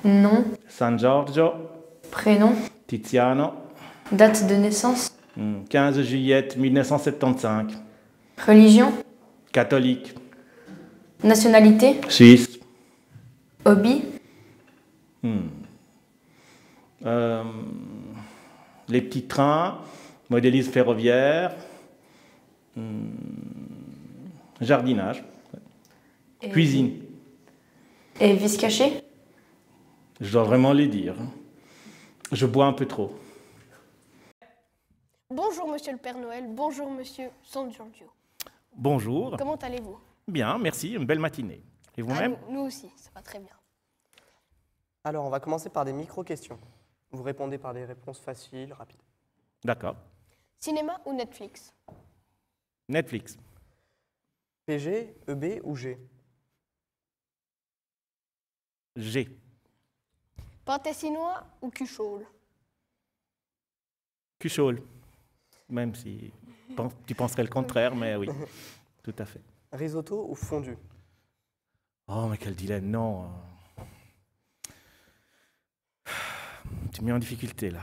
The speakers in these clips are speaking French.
Nom, San Giorgio, prénom, Tiziano, date de naissance, 15 juillet 1975, religion, catholique, nationalité, suisse, hobby, euh, les petits trains, modélisme ferroviaire, jardinage, et, cuisine. et vice caché. Je dois vraiment les dire. Je bois un peu trop. Bonjour Monsieur le Père Noël, bonjour Monsieur San Giorgio. Bonjour. Comment allez-vous? Bien, merci, une belle matinée. Et vous-même? Nous aussi, ça va très bien. Alors, on va commencer par des micro-questions. Vous répondez par des réponses faciles, rapides. D'accord. Cinéma ou Netflix? Netflix. PG, EB ou G? G. Pâté chinois ou cuchole? Cuchole. Même si tu penserais le contraire, mais oui, tout à fait. Risotto ou fondue? Oh, mais quel dilemme, non. Tu me mets en difficulté, là.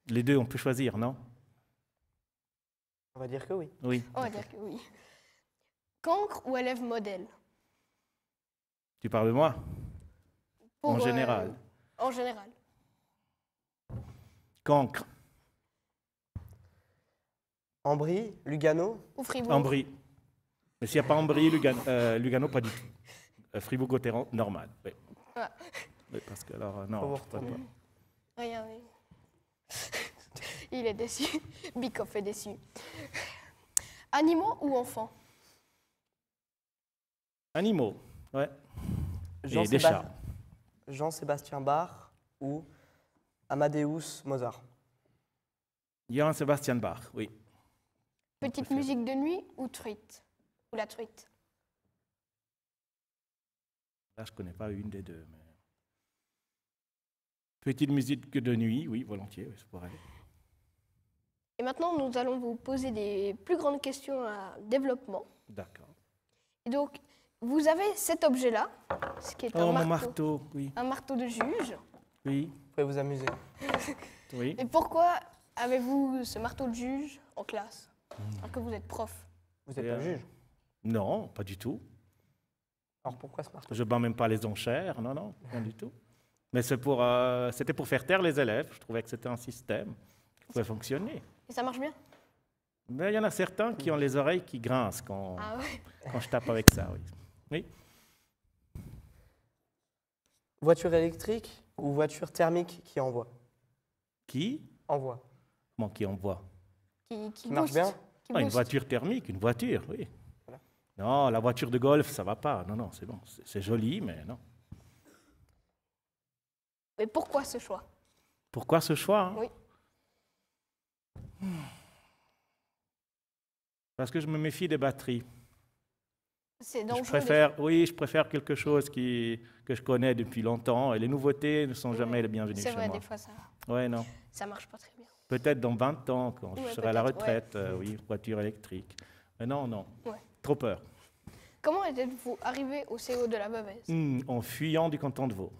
Les deux, on peut choisir, non? On va dire que oui. Oui. On va dire que oui. Cancre ou élève modèle? Tu parles de moi? En général. En général. Cancre. Ambry, Lugano? Ou Fribourg? Ambry. Mais s'il n'y a pas Ambry, Lugano, pas du tout. Fribourg-Gotteron, normal. Oui. Ah. Oui, parce que alors, non. Faut vous je peux retourner. pas. Regardez. Il est déçu. Bikoff est déçu. Animaux ou enfants? Animaux, ouais. Jean Et des chats. Jean-Sébastien Bach ou Amadeus Mozart? Johann Sebastian Bach, oui. Petite préféré. musique de nuit ou truite? Ou la truite? Là, je ne connais pas une des deux. Mais... Petite musique de nuit, oui, volontiers, oui, ça pourrait aller. Et maintenant, nous allons vous poser des plus grandes questions à développement. D'accord. Et donc, vous avez cet objet-là, ce qui est Oh, un mon marteau, marteau, oui. un marteau de juge. Oui, Vous pouvez vous amuser. oui. Et pourquoi avez-vous ce marteau de juge en classe, alors que vous êtes prof? Vous êtes Et, un juge. Non, pas du tout. Alors pourquoi ce marteau? Je ne bats même pas les enchères, non, non, rien du tout. Mais c'était pour faire taire les élèves. Je trouvais que c'était un système qui pouvait fonctionner. Et ça marche bien? Mais il y en a certains qui ont les oreilles qui grincent Ah ouais. quand je tape avec ça, oui. Oui. Voiture électrique ou voiture thermique qui envoie? Qui? Envoie. Comment qui envoie? Qui marche booste, bien? qui Ah, une booste. voiture thermique, une voiture, oui. Voilà. Non, la voiture de golf, ça va pas. Non, non, c'est bon. C'est joli, mais non. Mais pourquoi ce choix? Pourquoi ce choix, hein? Oui. Parce que je me méfie des batteries. C'est Je dangereux. préfère quelque chose que je connais depuis longtemps. Et les nouveautés ne sont jamais les bienvenues C'est chez vrai, moi. des fois, Ouais, non. ça marche pas très bien. Peut-être dans 20 ans, quand je Ouais, serai à la peut-être, retraite, oui, voiture électrique. Mais non, non. Ouais. Trop peur. Comment êtes-vous arrivé au CO de la Bavaise? En fuyant du canton de Vaud.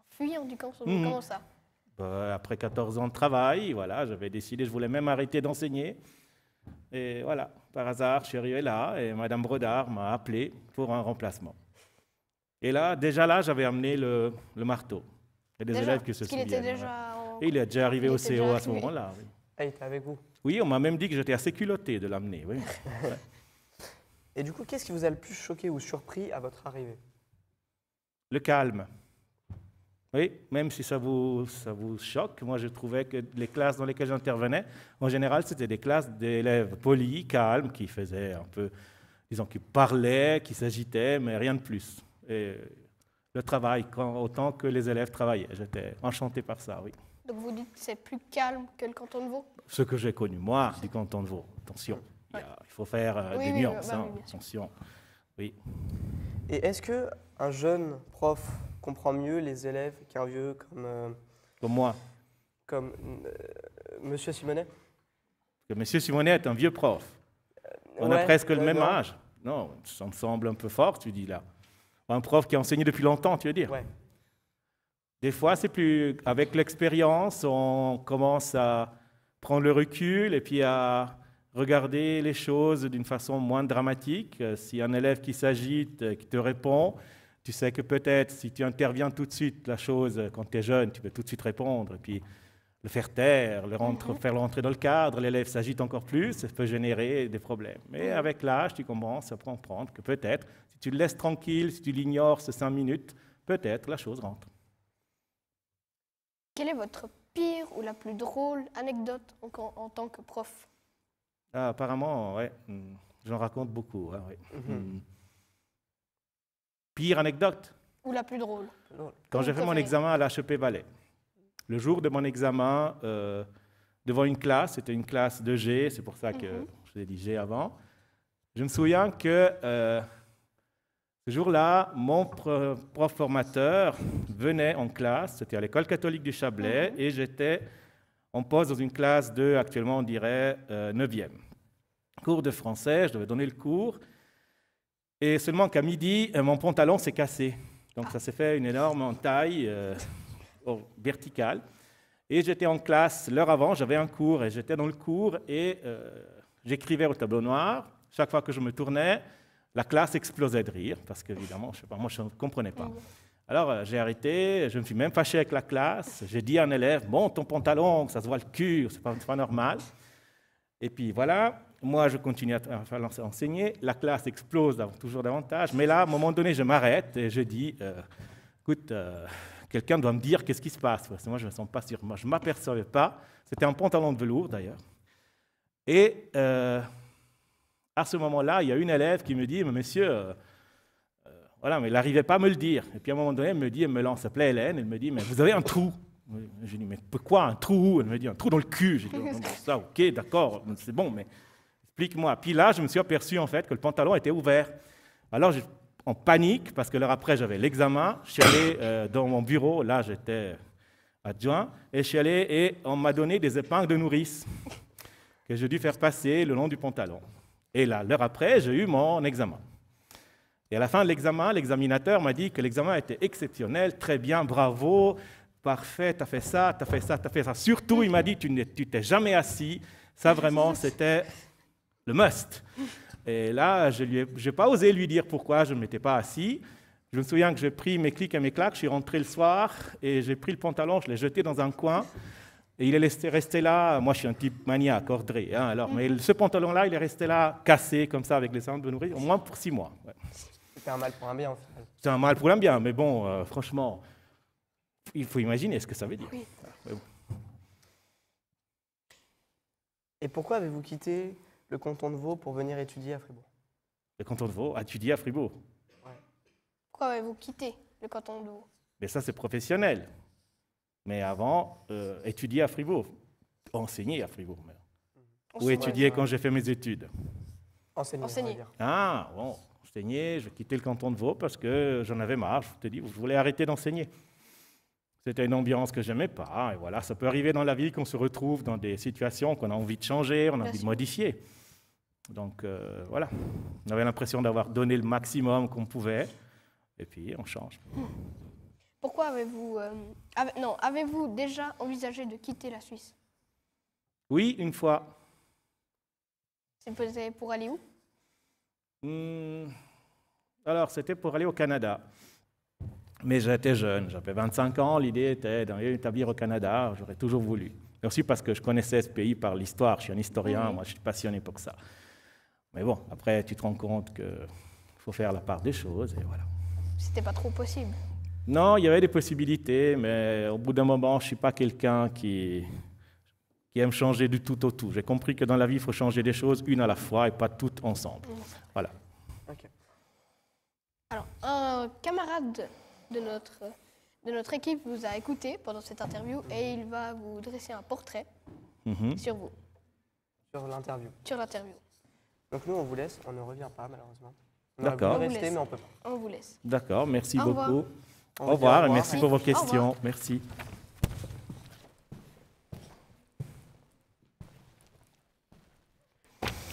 Fuyant du canton. Mhm. Comment ça? Bah, après 14 ans de travail, voilà, j'avais décidé, je voulais même arrêter d'enseigner. Et voilà, par hasard, je suis arrivé là et Madame Brodard m'a appelé pour un remplacement. Et là, déjà là, j'avais amené le marteau. Il y a des Déjà, élèves qui se parce qu'il souviennent. était ouais. déjà en... Et il est déjà arrivé il au était CO déjà à ce arrivé. moment-là. Oui. Ah, il était avec vous. Oui, on m'a même dit que j'étais assez culotté de l'amener. Oui. Et du coup, qu'est-ce qui vous a le plus choqué ou surpris à votre arrivée? Le calme. Oui, même si ça vous choque, moi je trouvais que les classes dans lesquelles j'intervenais, en général, c'était des classes d'élèves polis, calmes, qui faisaient un peu, disons, qui parlaient, qui s'agitaient, mais rien de plus. Et le travail, autant que les élèves travaillaient. J'étais enchanté par ça, oui. Donc vous dites que c'est plus calme que le canton de Vaud? Ce que j'ai connu, moi, du canton de Vaud. Attention, il faut faire Oui, des oui, nuances, bah hein, oui, bien sûr. attention. Oui. Et est-ce qu'un jeune prof comprend mieux les élèves qu'un vieux Comme moi. comme Monsieur Simonet? Parce que M. Simonet est un vieux prof. On a Ouais, presque le même non. âge. Non, ça me semble un peu fort, tu dis là. Un prof qui a enseigné depuis longtemps, tu veux dire? Ouais. Des fois, c'est plus... Avec l'expérience, on commence à prendre le recul et puis à regarder les choses d'une façon moins dramatique. Si un élève qui s'agite, qui te répond, tu sais que peut-être si tu interviens tout de suite, la chose, quand tu es jeune, tu peux tout de suite répondre et puis le faire taire, faire le rentrer dans le cadre, l'élève s'agite encore plus, ça peut générer des problèmes. Mais avec l'âge, tu commences à comprendre que peut-être, si tu le laisses tranquille, si tu l'ignores ces 5 minutes, peut-être la chose rentre. Quelle est votre pire ou la plus drôle anecdote en tant que prof? Ah, apparemment, ouais, j'en raconte beaucoup. Hein, ouais. Pire anecdote? Ou la plus drôle? Quand j'ai fait mon examen à l'HEP Valais, le jour de mon examen, devant une classe, c'était une classe de G, c'est pour ça que je l'ai dit G avant, je me souviens que ce jour-là, mon prof formateur venait en classe, c'était à l'école catholique du Chablais, et j'étais en poste dans une classe de, actuellement on dirait, 9e. Cours de français, je devais donner le cours, et seulement qu'à midi, mon pantalon s'est cassé. Donc ça s'est fait une énorme entaille verticale. Et j'étais en classe, l'heure avant, j'avais un cours, et j'étais dans le cours, et j'écrivais au tableau noir. Chaque fois que je me tournais, la classe explosait de rire, parce qu'évidemment, je sais pas, moi je ne comprenais pas. Alors j'ai arrêté, je me suis même fâché avec la classe, j'ai dit à un élève, bon, ton pantalon, ça se voit le cul, c'est pas normal. Et puis voilà, moi je continue à enseigner, la classe explose toujours davantage, mais là, à un moment donné, je m'arrête et je dis, écoute, quelqu'un doit me dire qu'est-ce qui se passe, parce que moi je ne me sens pas sûr, moi je ne m'apercevais pas, c'était un pantalon de velours d'ailleurs. Et à ce moment-là, il y a une élève qui me dit, mais monsieur, voilà, mais elle n'arrivait pas à me le dire. Et puis à un moment donné, elle me dit, elle me lance, elle s'appelait Hélène, elle me dit, mais vous avez un trou. J'ai dit, mais pourquoi un trou? Elle me dit, un trou dans le cul. J'ai dit, oh, ça, ok, d'accord, c'est bon, mais explique-moi. Puis là, je me suis aperçu en fait que le pantalon était ouvert. Alors, en panique, parce que l'heure après, j'avais l'examen, je suis allé dans mon bureau, là, j'étais adjoint, et je suis allé et on m'a donné des épingles de nourrice que j'ai dû faire passer le long du pantalon. Et là, l'heure après, j'ai eu mon examen. Et à la fin de l'examen, l'examinateur m'a dit que l'examen était exceptionnel, très bien, bravo, parfait, tu as fait ça, tu as fait ça, tu as fait ça. Surtout, il m'a dit, tu t'es jamais assis. Ça, vraiment, c'était le must. Et là, je n'ai pas osé lui dire pourquoi je ne m'étais pas assis. Je me souviens que j'ai pris mes clics et mes claques, je suis rentré le soir et j'ai pris le pantalon, je l'ai jeté dans un coin. Et il est resté là, moi je suis un type maniaque, ordré, hein, alors, mais ce pantalon-là, il est resté là, cassé comme ça, avec les cendres de nourrice, au moins pour 6 mois. Ouais. C'était un mal pour un bien, au final. C'est un mal pour un bien, mais bon, franchement, il faut imaginer ce que ça veut dire. Oui. Et pourquoi avez-vous quitté le canton de Vaud pour venir étudier à Fribourg? Le canton de Vaud, étudier à Fribourg. Pourquoi avez-vous quitté le canton de Vaud? Mais ça, c'est professionnel. Mais avant, étudier à Fribourg, enseigner à Fribourg. Ou étudier quand j'ai fait mes études. Enseigner. On va dire. Ah, bon, enseigner, j'ai quitté le canton de Vaud parce que j'en avais marre, je te dis, je voulais arrêter d'enseigner. C'était une ambiance que je n'aimais pas, et voilà, ça peut arriver dans la vie qu'on se retrouve dans des situations qu'on a envie de changer, on a envie de modifier. Donc voilà, on avait l'impression d'avoir donné le maximum qu'on pouvait, et puis on change. Pourquoi avez-vous déjà envisagé de quitter la Suisse? Oui, une fois. C'est pour aller où? Alors, c'était pour aller au Canada. Mais j'étais jeune, j'avais 25 ans, l'idée était d'établir au Canada, j'aurais toujours voulu. Et aussi parce que je connaissais ce pays par l'histoire, je suis un historien, moi je suis passionné pour ça. Mais bon, après tu te rends compte qu'il faut faire la part des choses, et voilà. C'était pas trop possible? Non, il y avait des possibilités, mais au bout d'un moment, je ne suis pas quelqu'un qui aime changer du tout au tout. J'ai compris que dans la vie, il faut changer des choses une à la fois et pas toutes ensemble. Voilà. Okay. Alors, un camarade de notre équipe vous a écouté pendant cette interview et il va vous dresser un portrait sur vous. Sur l'interview. Sur l'interview. Donc nous, on vous laisse, on ne revient pas malheureusement. D'accord. On rester, mais on peut pas. On vous laisse. D'accord, merci beaucoup. Au revoir et merci pour vos questions. Merci.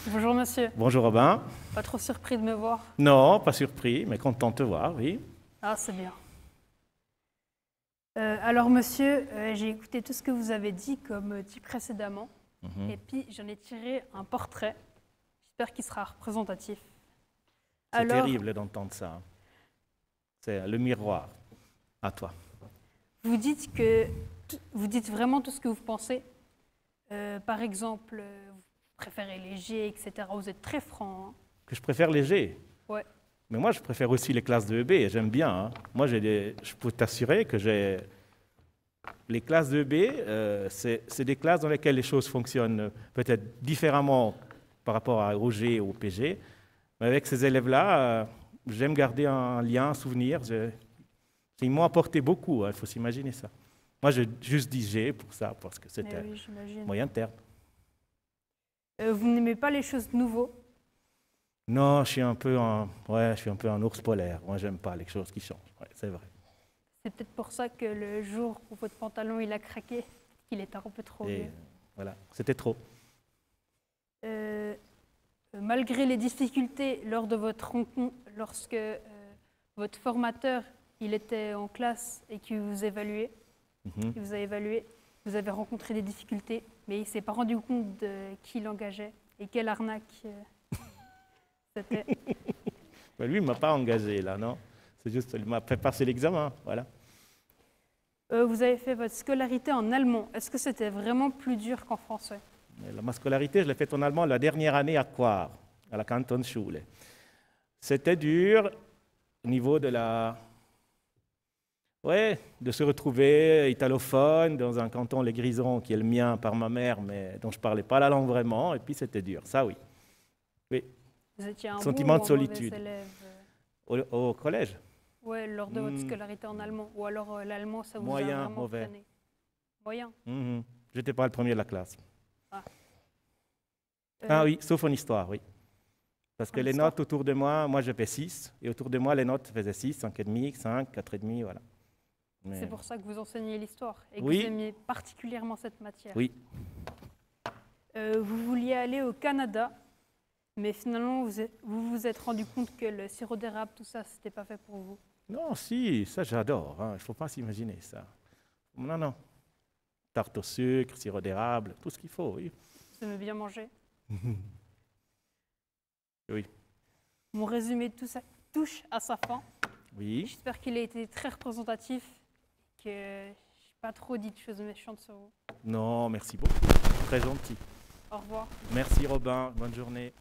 Bonjour monsieur, Bonjour Robin. pas trop surpris de me voir? Non, pas surpris, mais content de te voir, oui. Ah, c'est bien. Alors monsieur, j'ai écouté tout ce que vous avez dit comme dit précédemment, et puis j'en ai tiré un portrait. J'espère qu'il sera représentatif. C'est terrible d'entendre ça. C'est le miroir. À toi. Vous dites vraiment tout ce que vous pensez. Par exemple, vous préférez léger, etc. Vous êtes très franc. Hein. Que je préfère léger. Ouais. Mais moi, je préfère aussi les classes de EB, j'aime bien. Hein. Moi, je peux t'assurer que les classes de EB, c'est des classes dans lesquelles les choses fonctionnent peut-être différemment par rapport à OG ou au PG. Mais avec ces élèves-là, j'aime garder un lien, un souvenir. Ils m'ont apporté beaucoup, il faut s'imaginer ça. Moi, j'ai juste dit G pour ça, parce que c'était Oui, j'imagine. moyen terme. Vous n'aimez pas les choses nouveaux? Non, je suis un peu un ours polaire. Moi, j'aime pas les choses qui changent. Ouais, c'est vrai. C'est peut-être pour ça que le jour où votre pantalon il a craqué, qu'il était un peu trop Et vieux. voilà, c'était trop. Malgré les difficultés lors de votre rencontre, lorsque votre formateur il était en classe et qu'il vous évaluait, Mhm. il vous a évalué, vous avez rencontré des difficultés, mais il ne s'est pas rendu compte de qui l'engageait et quelle arnaque c'était. Ben, lui, il ne m'a pas engagé, là, non? C'est juste qu'il m'a fait passer l'examen, voilà. Vous avez fait votre scolarité en allemand. Est-ce que c'était vraiment plus dur qu'en français? Ma scolarité, je l'ai faite en allemand la dernière année à Coire, à la Kantonsschule. C'était dur au niveau de de se retrouver italophone dans un canton, les Grisons, qui est le mien par ma mère, mais dont je ne parlais pas la langue vraiment, et puis c'était dur, ça oui. Oui, Vous étiez un Sentiment bon de ou un mauvais solitude. élève au collège. Ouais, lors de votre scolarité en allemand. Ou alors l'allemand, ça vous Moyen, a vraiment mauvais. freiné? Moyen. Je n'étais pas le premier de la classe. Euh, Ah oui, sauf en histoire, oui. Parce que En les histoire. notes autour de moi j'ai fait 6, et autour de moi, les notes faisaient 6, 5,5, 5, 4,5, voilà. Mais- C'est pour ça que vous enseignez l'histoire et que Oui. vous aimiez particulièrement cette matière. Oui, Vous vouliez aller au Canada, mais finalement, vous vous êtes rendu compte que le sirop d'érable, tout ça, c'était pas fait pour vous. non, si, ça j'adore, hein. Il ne faut pas s'imaginer ça. Non, non. Tarte au sucre, sirop d'érable, tout ce qu'il faut, oui. Vous aimez bien manger. Oui, Mon résumé de tout ça touche à sa fin. oui. J'espère qu'il a été très représentatif, que je n'ai pas trop dit de choses méchantes sur vous. Non, merci beaucoup. Très gentil. Au revoir. Merci Robin, bonne journée.